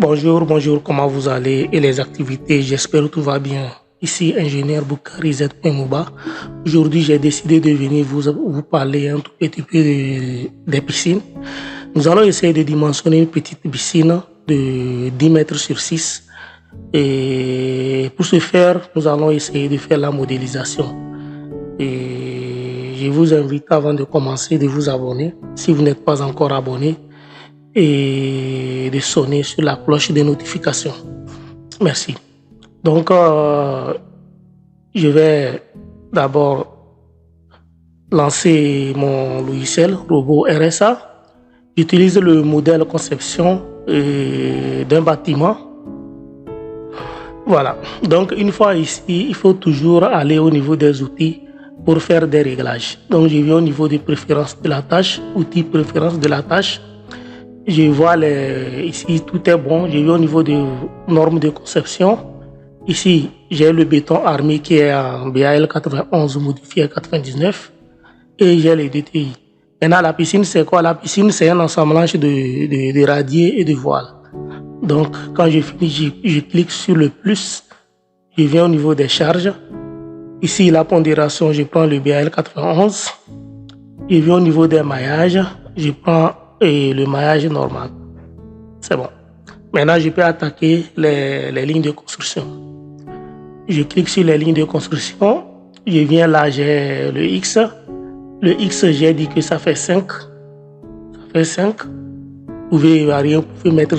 Bonjour, bonjour, comment vous allez et les activités? J'espère que tout va bien. Ici, ingénieur Boukari Z. Mouba. Aujourd'hui, j'ai décidé de venir vous parler un tout petit peu des piscines. Nous allons essayer de dimensionner une petite piscine de 10 mètres sur 6. Et pour ce faire, nous allons essayer de faire la modélisation. Et je vous invite avant de commencer de vous abonner si vous n'êtes pas encore abonné et de sonner sur la cloche des notifications. Merci. Donc, je vais d'abord lancer mon logiciel robot RSA. J'utilise le modèle conception d'un bâtiment. Voilà. Donc, une fois ici, il faut toujours aller au niveau des outils pour faire des réglages. Donc, je viens au niveau des préférences de la tâche, outils préférences de la tâche. Je vois ici, tout est bon. Je vais au niveau des normes de conception. Ici, j'ai le béton armé qui est en BAL 91 modifié à 99 et j'ai les DTI. Maintenant, la piscine, c'est quoi? La piscine, c'est un assemblage de radiers et de voiles. Donc, quand je finis, je clique sur le plus. Je viens au niveau des charges. Ici, la pondération, je prends le BAL 91. Je viens au niveau des maillages. Je prends le maillage normal. C'est bon. Maintenant, je peux attaquer les lignes de construction. Je clique sur les lignes de construction. Je viens là, j'ai le X. Le X, j'ai dit que ça fait 5. Ça fait 5. Vous pouvez varier, vous pouvez mettre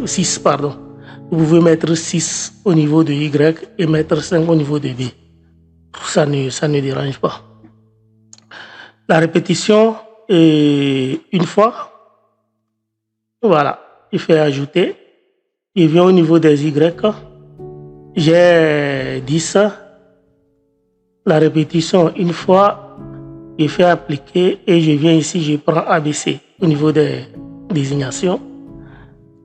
6, pardon. Vous pouvez mettre 6 au niveau de Y et mettre 5 au niveau de B. Ça ne dérange pas. La répétition, une fois. Voilà. Je fais ajouter. Je viens au niveau des Y. J'ai 10. La répétition, une fois, je fais appliquer et je viens ici, je prends ABC au niveau des désignations.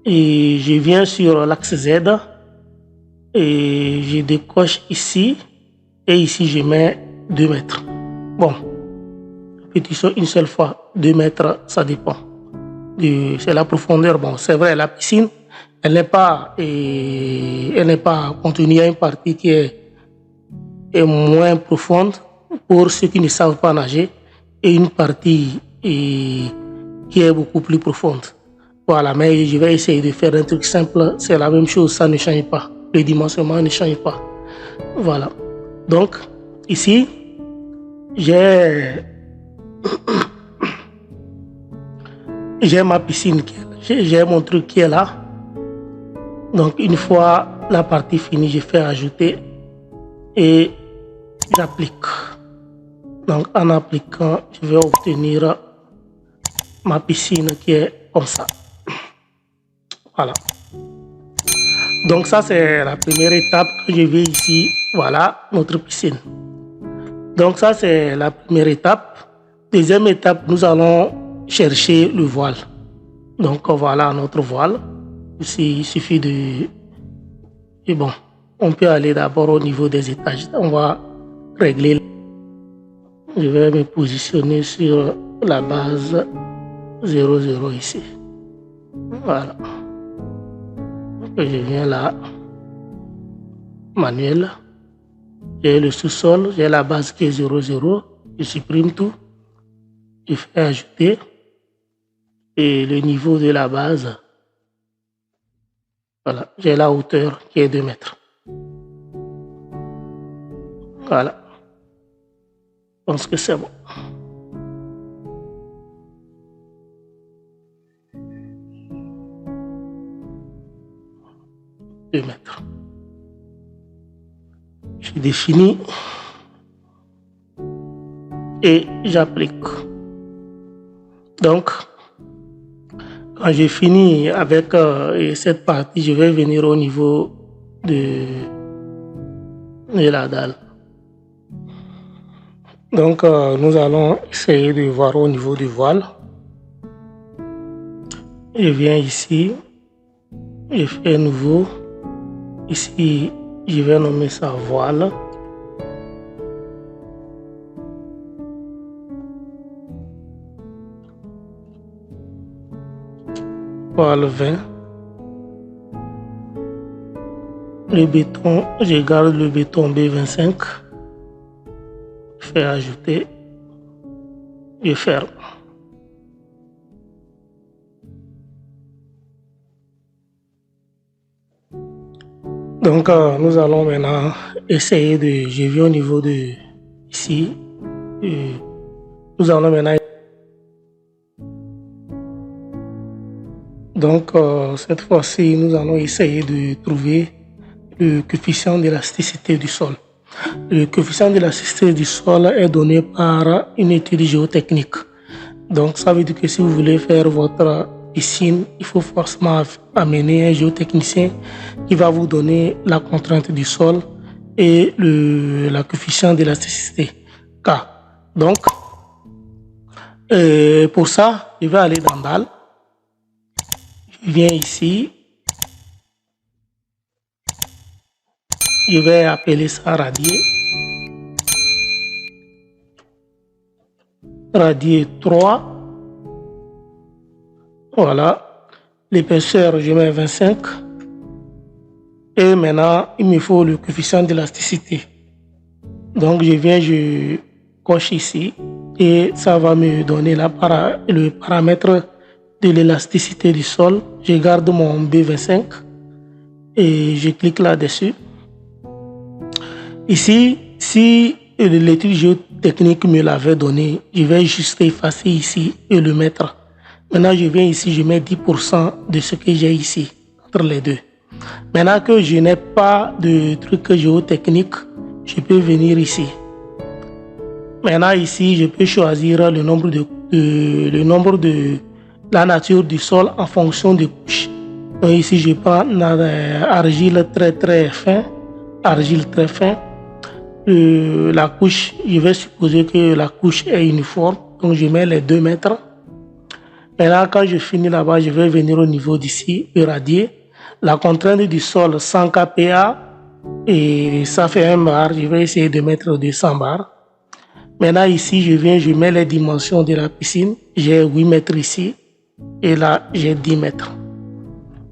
Et je viens sur l'axe Z et je décoche ici et ici je mets 2 mètres. Bon, répétition une seule fois, 2 mètres, ça dépend. C'est la profondeur. Bon, c'est vrai, la piscine, elle n'est pas contenue à une partie qui est moins profonde pour ceux qui ne savent pas nager et une partie qui est beaucoup plus profonde. Voilà, mais je vais essayer de faire un truc simple. C'est la même chose, ça ne change pas. Le dimensionnement ne change pas. Voilà. Donc, ici, j'ai ma piscine, j'ai mon truc qui est là. Donc, une fois la partie finie, je fais ajouter et j'applique. Donc, en appliquant, je vais obtenir ma piscine qui est comme ça. Voilà. Donc, ça, c'est la première étape que je vais ici. Voilà, notre piscine. Donc, ça, c'est la première étape. Deuxième étape, nous allons chercher le voile. Donc, voilà notre voile. Ici, il suffit de... Et bon, on peut aller d'abord au niveau des étages. On va régler. Je vais me positionner sur la base 00 ici. Voilà. Je viens là. Manuel. J'ai le sous-sol. J'ai la base qui est 00. Je supprime tout. Je fais ajouter. Et le niveau de la base. Voilà. J'ai la hauteur qui est 2 mètres. Voilà. Je pense que c'est bon. Deux mètres. Je définis et j'applique. Donc, quand j'ai fini avec cette partie, je vais venir au niveau de la dalle. Donc, nous allons essayer de voir au niveau du voile. Je viens ici, je fais nouveau. Ici, je vais nommer ça voile. Voile 20. Le béton, je garde le béton B25. Je fais ajouter. Je ferme. Donc, nous allons maintenant essayer de... Je viens au niveau de ici. Nous allons maintenant... Donc, cette fois-ci, nous allons essayer de trouver le coefficient d'élasticité du sol. Le coefficient d'élasticité du sol est donné par une étude géotechnique. Donc, ça veut dire que si vous voulez faire votre piscine, il faut forcément amener un géotechnicien qui va vous donner la contrainte du sol et la coefficient d'élasticité K. Donc, pour ça, je vais aller dans DAL. Je viens ici. Je vais appeler ça radier. Radier 3. Voilà. L'épaisseur, je mets 25. Et maintenant, il me faut le coefficient d'élasticité. Donc, je coche ici. Et ça va me donner le paramètre de l'élasticité du sol. Je garde mon B25. Et je clique là-dessus. Ici, si l'étude géotechnique me l'avait donné, je vais juste effacer ici et le mettre. Maintenant, je viens ici, je mets 10% de ce que j'ai ici, entre les deux. Maintenant que je n'ai pas de truc géotechnique, je peux venir ici. Maintenant, ici, je peux choisir le nombre de la nature du sol en fonction des couches. Donc ici, je prends argile très fin, argile très fin. La couche, je vais supposer que la couche est uniforme, donc je mets les 2 mètres. Maintenant, quand je finis là-bas, je vais venir au niveau d'ici, irradier. La contrainte du sol 100 kPa et ça fait 1 bar. Je vais essayer de mettre 200 bars. Maintenant, ici, je mets les dimensions de la piscine. J'ai 8 mètres ici et là, j'ai 10 mètres.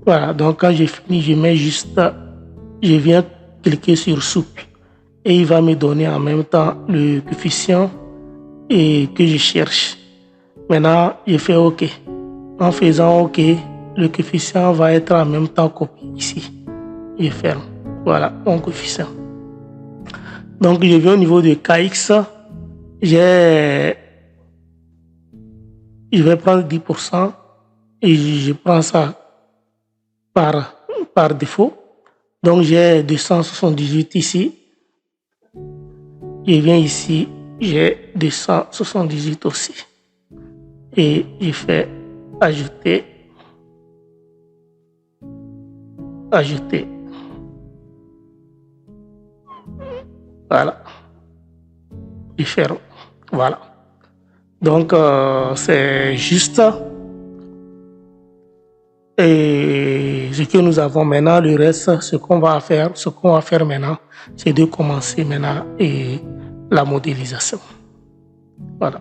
Voilà, donc quand j'ai fini, je viens cliquer sur souple. Et il va me donner en même temps le coefficient que je cherche. Maintenant, je fais OK. En faisant OK, le coefficient va être en même temps copié ici. Je ferme. Voilà, mon coefficient. Donc, je viens au niveau de KX. Je vais prendre 10% et je prends ça par défaut. Donc, j'ai 278 ici. Je viens ici, j'ai 278 aussi. Et je fais ajouter. Ajouter. Voilà. Je ferme. Voilà. Donc, c'est juste. Et ce que nous avons maintenant, le reste, ce qu'on va faire maintenant, c'est de commencer maintenant la modélisation. Voilà.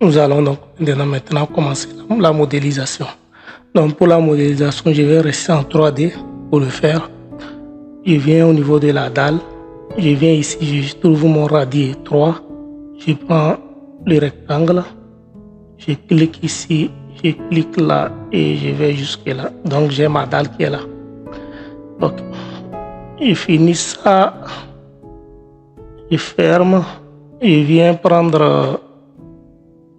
Nous allons donc maintenant commencer la modélisation. Donc pour la modélisation, je vais rester en 3D pour le faire. Je viens au niveau de la dalle. Je viens ici, je trouve mon radier 3. Je prends le rectangle. Je clique ici, je clique là et je vais jusque là. Donc j'ai ma dalle qui est là. Ok. Je finis ça. Je ferme. Je viens prendre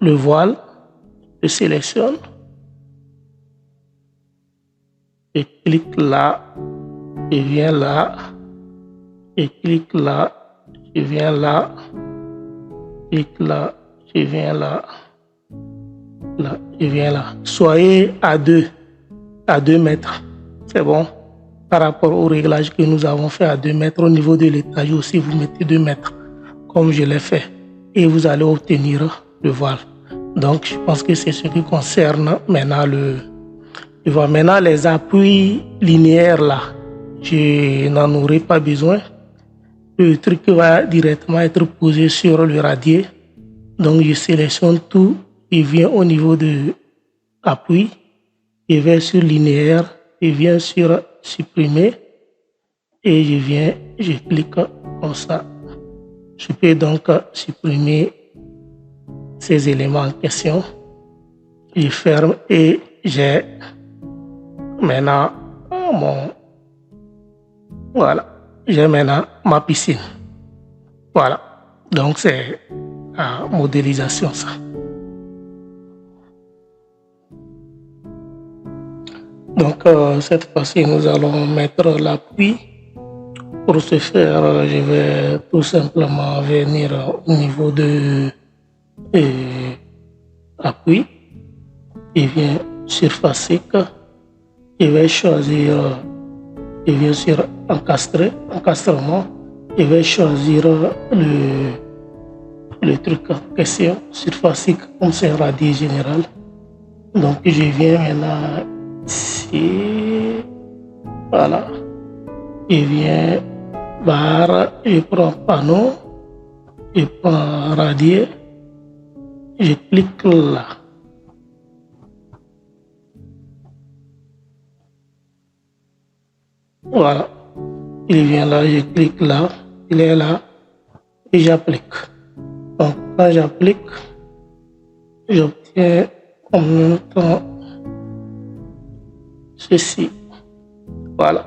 le voile. Je sélectionne. Je clique là. Je viens là. Je clique là. Je viens là. Je clique là. Je viens là. Là, je viens là. Soyez à 2 mètres. C'est bon. Par rapport au réglage que nous avons fait à 2 mètres, au niveau de l'étage aussi, vous mettez 2 mètres, comme je l'ai fait. Et vous allez obtenir le voile. Donc, je pense que c'est ce qui concerne maintenant le voile. Maintenant, les appuis linéaires là, je n'en aurai pas besoin. Le truc va directement être posé sur le radier. Donc, je sélectionne tout. Il vient au niveau de appui. Je vais sur linéaire, je viens sur supprimer et je clique comme ça. Je peux donc supprimer ces éléments en question. Je ferme et j'ai maintenant j'ai maintenant ma piscine. Voilà, donc c'est la modélisation ça. Donc cette fois-ci nous allons mettre l'appui. Pour ce faire, je vais tout simplement venir au niveau de appui. Je viens sur Facique. Je vais choisir, je viens sur encastrement. Je vais choisir le truc en question sur Facique comme c'est un radis général. Donc je viens maintenant ici. Voilà. Je viens barre, je prends panneau, je prends radier, je clique là. Voilà, il vient là, je clique là, il est là et j'applique. Donc quand j'applique, j'obtiens en même temps ceci. Voilà.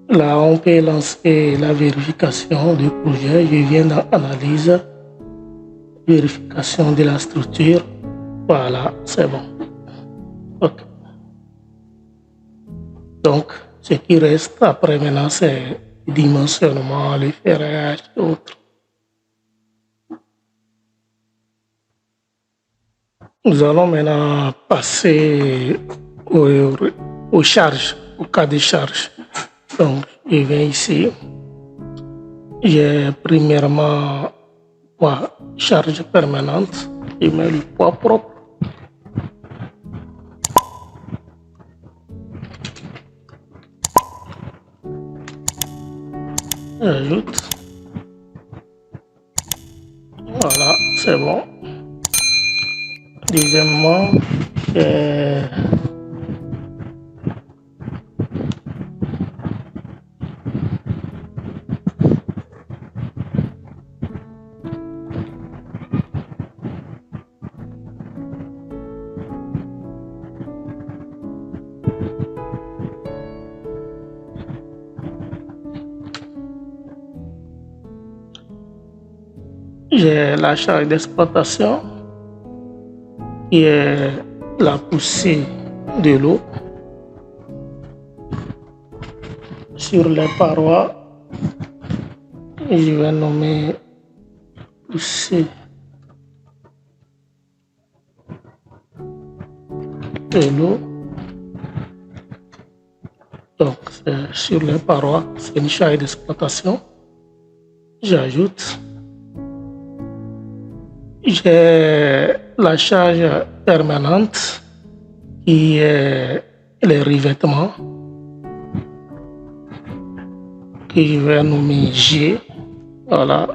Là, on peut lancer la vérification du projet. Je viens dans Analyse, vérification de la structure. Voilà, c'est bon. Ok. Donc, ce qui reste après maintenant, c'est le dimensionnement, le ferrage et autres. Nous allons maintenant passer aux charges, au cas de charge. Donc, je viens ici. J'ai premièrement poids charge permanente. Je mets le poids propre. J'ajoute. Voilà, c'est bon. Deuxièmement, j'ai la charge d'exploitation qui est la poussée de l'eau sur les parois. Et je vais nommer poussée de l'eau. Donc c'est sur les parois, c'est une charge d'exploitation. J'ajoute. J'ai la charge permanente qui est les revêtements que je vais nommer G. Voilà,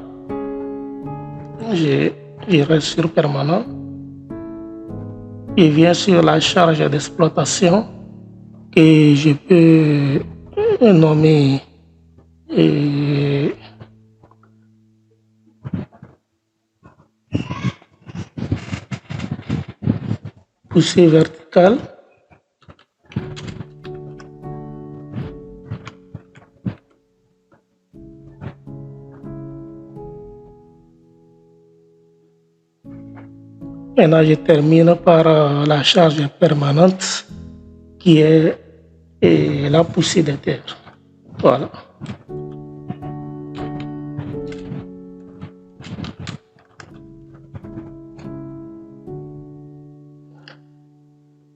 je reste sur permanent. Je viens sur la charge d'exploitation que je peux nommer poussée verticale. Maintenant, je termine par la charge permanente qui est la poussée de terre. Voilà.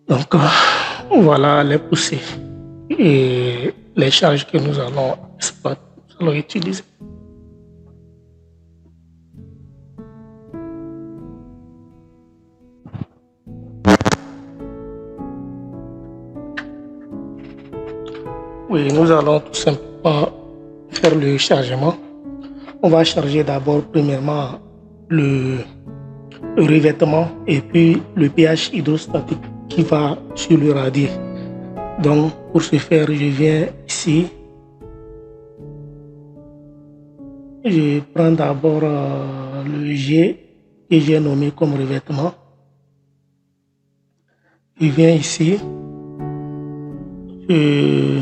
Donc, voilà les poussées et les charges que nous allons exploiter, nous allons utiliser. Oui, nous allons tout simplement faire le chargement. On va charger d'abord premièrement le revêtement et puis le pH hydrostatique qui va sur le radier. Donc pour ce faire, je viens ici. Je prends d'abord le G que j'ai nommé comme revêtement. Je viens ici. Je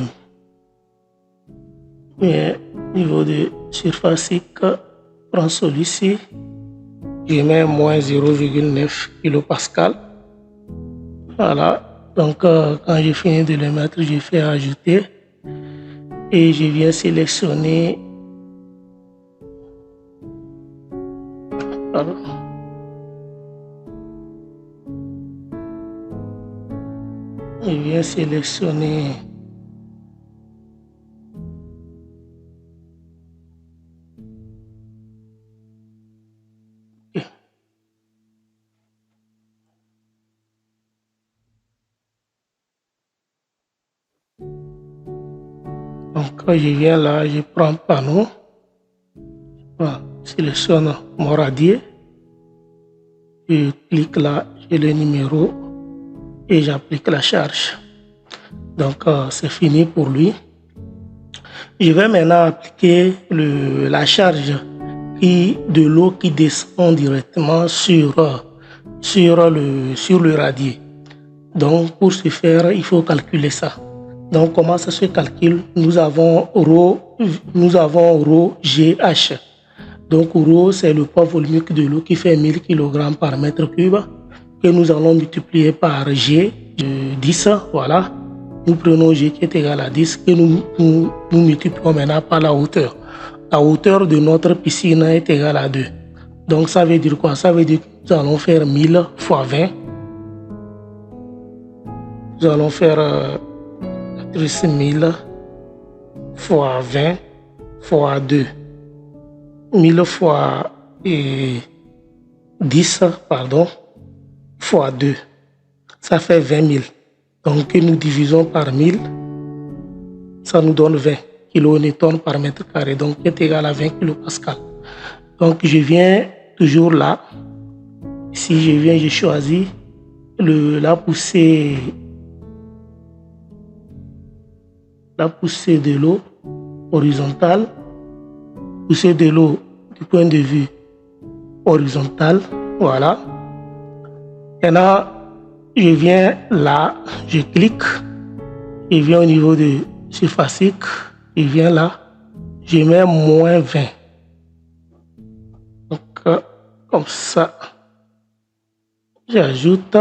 viens au niveau de surface, prends celui-ci. Je mets moins 0,9 kPa. Voilà. Donc, quand j'ai fini de le mettre, je fais ajouter et je viens sélectionner. Voilà. Je viens sélectionner donc je viens là, je prends panneau, je sélectionne mon radier, je clique là, j'ai le numéro et j'applique la charge. Donc c'est fini pour lui. Je vais maintenant appliquer la charge de l'eau qui descend directement sur le radier. Donc pour ce faire, il faut calculer ça. Donc comment ça se calcule? Nous avons ρ GH. Donc ρ, c'est le poids volumique de l'eau qui fait 1000 kg par mètre cube que nous allons multiplier par G de 10. Voilà. Nous prenons G qui est égal à 10 que nous multiplions maintenant par la hauteur. La hauteur de notre piscine est égale à 2. Donc ça veut dire quoi? Ça veut dire que nous allons faire 1000 fois 20. Nous allons faire 1000 fois 20 fois 2. 1000 fois 10, pardon, fois 2. Ça fait 20 000. Donc nous divisons par 1000. Ça nous donne 20 kN par mètre carré. Donc qui est égal à 20 kPa. Donc je viens toujours là. Si je viens, je choisis la poussée de l'eau horizontale, poussée de l'eau du point de vue horizontal, voilà. Maintenant, je viens là, je clique, je viens au niveau de surface, je viens là, je mets moins 20. Donc, comme ça, j'ajoute,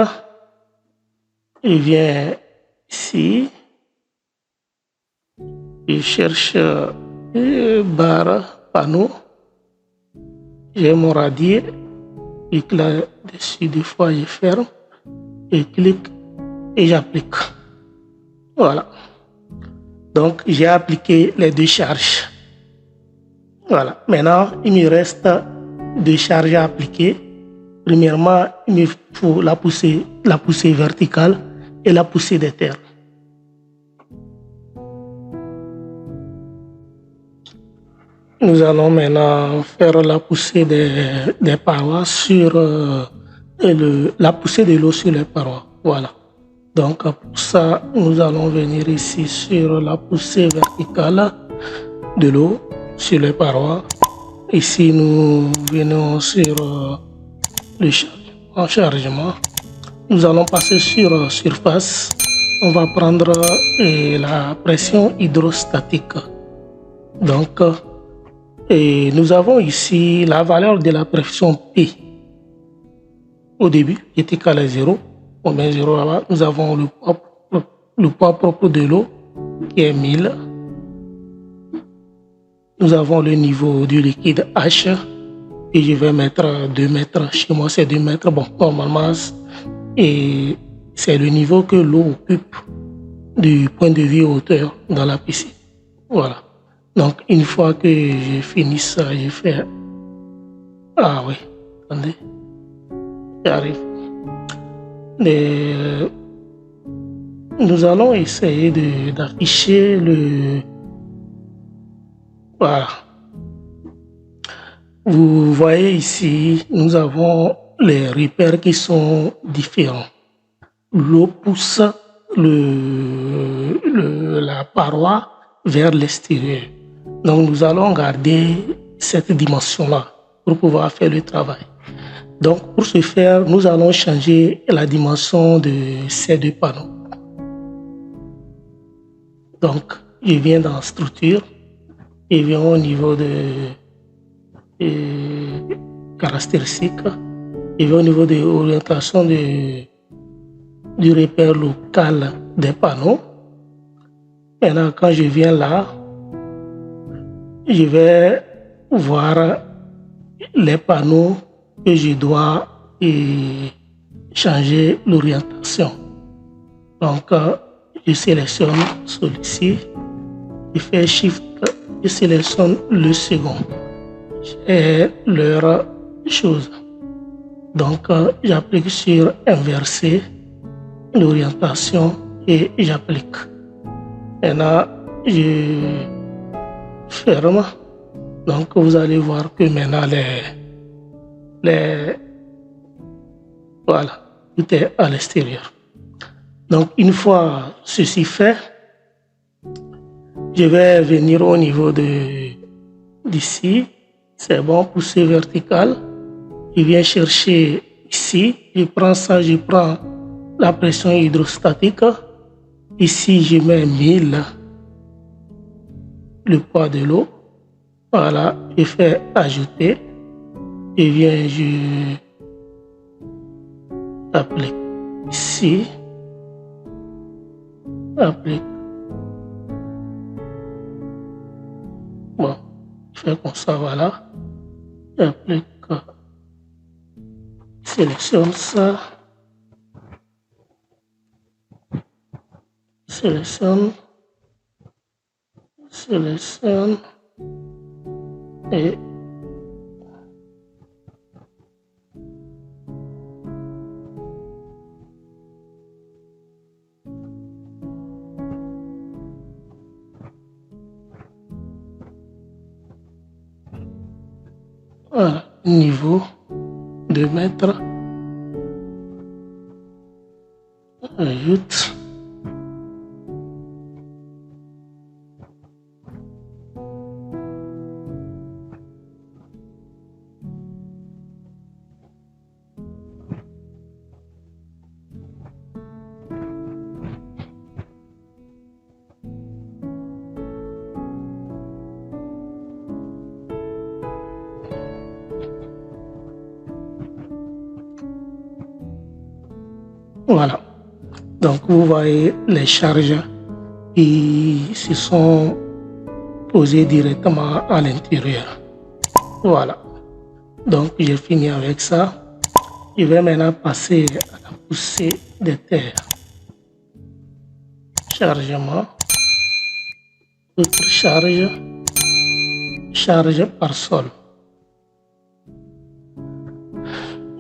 je viens ici, je cherche barre, panneau, j'ai mon radier, je clique là-dessus, deux fois je ferme, je clique et j'applique. Voilà. Donc j'ai appliqué les deux charges. Voilà. Maintenant, il me reste deux charges à appliquer. Premièrement, il me faut la poussée verticale et la poussée des terres. Nous allons maintenant faire la poussée des parois sur la poussée de l'eau sur les parois. Voilà. Donc pour ça, nous allons venir ici sur la poussée verticale de l'eau sur les parois. Ici, nous venons sur le chargement. Nous allons passer sur surface. On va prendre la pression hydrostatique. Donc, et nous avons ici la valeur de la pression P. Au début, qui est égal à 0. On met 0 là-bas. Nous avons le poids propre de l'eau qui est 1000. Nous avons le niveau du liquide H. Et je vais mettre 2 mètres. Chez moi, c'est 2 mètres. Bon, normalement, et c'est le niveau que l'eau occupe du point de vue hauteur dans la piscine. Voilà. Donc, une fois que j'ai fini ça, je fais... Ah oui, attendez. J'arrive. Nous allons essayer d'afficher le... Voilà. Vous voyez ici, nous avons les repères qui sont différents. L'eau pousse la paroi vers l'extérieur. Donc nous allons garder cette dimension-là pour pouvoir faire le travail. Donc pour ce faire, nous allons changer la dimension de ces deux panneaux. Donc je viens dans structure, je viens au niveau de caractéristiques, je viens au niveau de l'orientation du repère local des panneaux. Maintenant, quand je viens là, je vais voir les panneaux que je dois changer l'orientation. Donc, je sélectionne celui-ci, je fais Shift, je sélectionne le second. J'ai leur chose. Donc, j'applique sur inverser l'orientation et j'applique. Maintenant, je ferme. Donc, vous allez voir que maintenant, voilà, tout est à l'extérieur. Donc, une fois ceci fait, je vais venir au niveau d'ici. C'est bon, pousser vertical. Je viens chercher ici. Je prends ça, je prends la pression hydrostatique. Ici, je mets 1000, le poids de l'eau. Voilà, je fais ajouter. Je viens, je applique ici. Applique. Bon, je fais comme ça, voilà. J'applique. Sélectionne ça. Sélectionne et voilà, niveau 2 mètres. Ajoute. Voilà. Donc, vous voyez les charges qui se sont posées directement à l'intérieur. Voilà. Donc, j'ai fini avec ça. Je vais maintenant passer à la poussée des terres. Chargement. Autre charge. Charge par sol.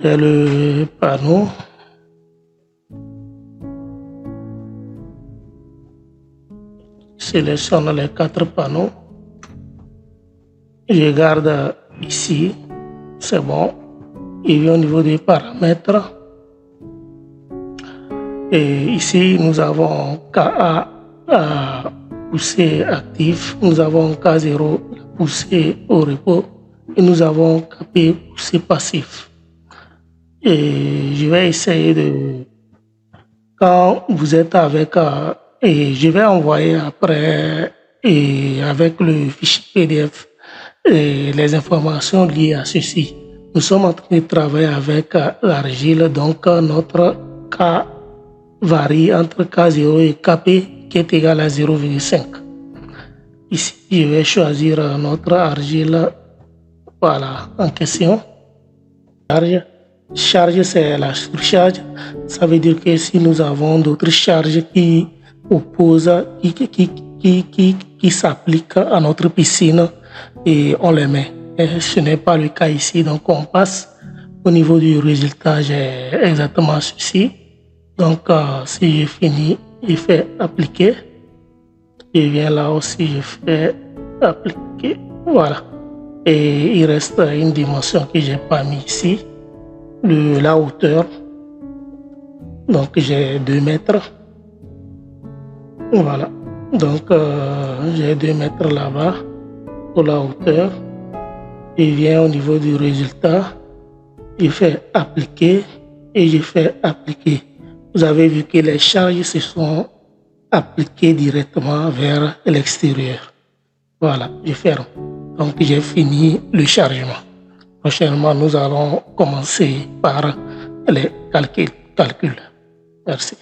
J'ai le panneau. Sélectionne les 4 panneaux. Je garde ici. C'est bon. Il vient au niveau des paramètres. Et ici, nous avons KA poussée actif. Nous avons K0 poussée au repos. Et nous avons KP poussée passif. Et je vais essayer de... Quand vous êtes avec... et je vais envoyer après et avec le fichier PDF les informations liées à ceci. Nous sommes en train de travailler avec l'argile, donc notre K varie entre K0 et KP qui est égal à 0,5. Ici, je vais choisir notre argile, voilà, en question. Charge, c'est la surcharge. Ça veut dire que si nous avons d'autres charges qui opposent, qui s'appliquent à notre piscine, et on les met. Et ce n'est pas le cas ici, donc on passe au niveau du résultat, j'ai exactement ceci. Donc si je finis, je fais appliquer. Je viens là aussi, je fais appliquer. Voilà. Et il reste une dimension que j'ai pas mis ici, la hauteur. Donc j'ai 2 mètres. Voilà. Donc j'ai 2 mètres là-bas pour la hauteur. Je viens au niveau du résultat. Je fais appliquer et je fais appliquer. Vous avez vu que les charges se sont appliquées directement vers l'extérieur. Voilà, je ferme. Donc j'ai fini le chargement. Prochainement, nous allons commencer par les calculs. Merci.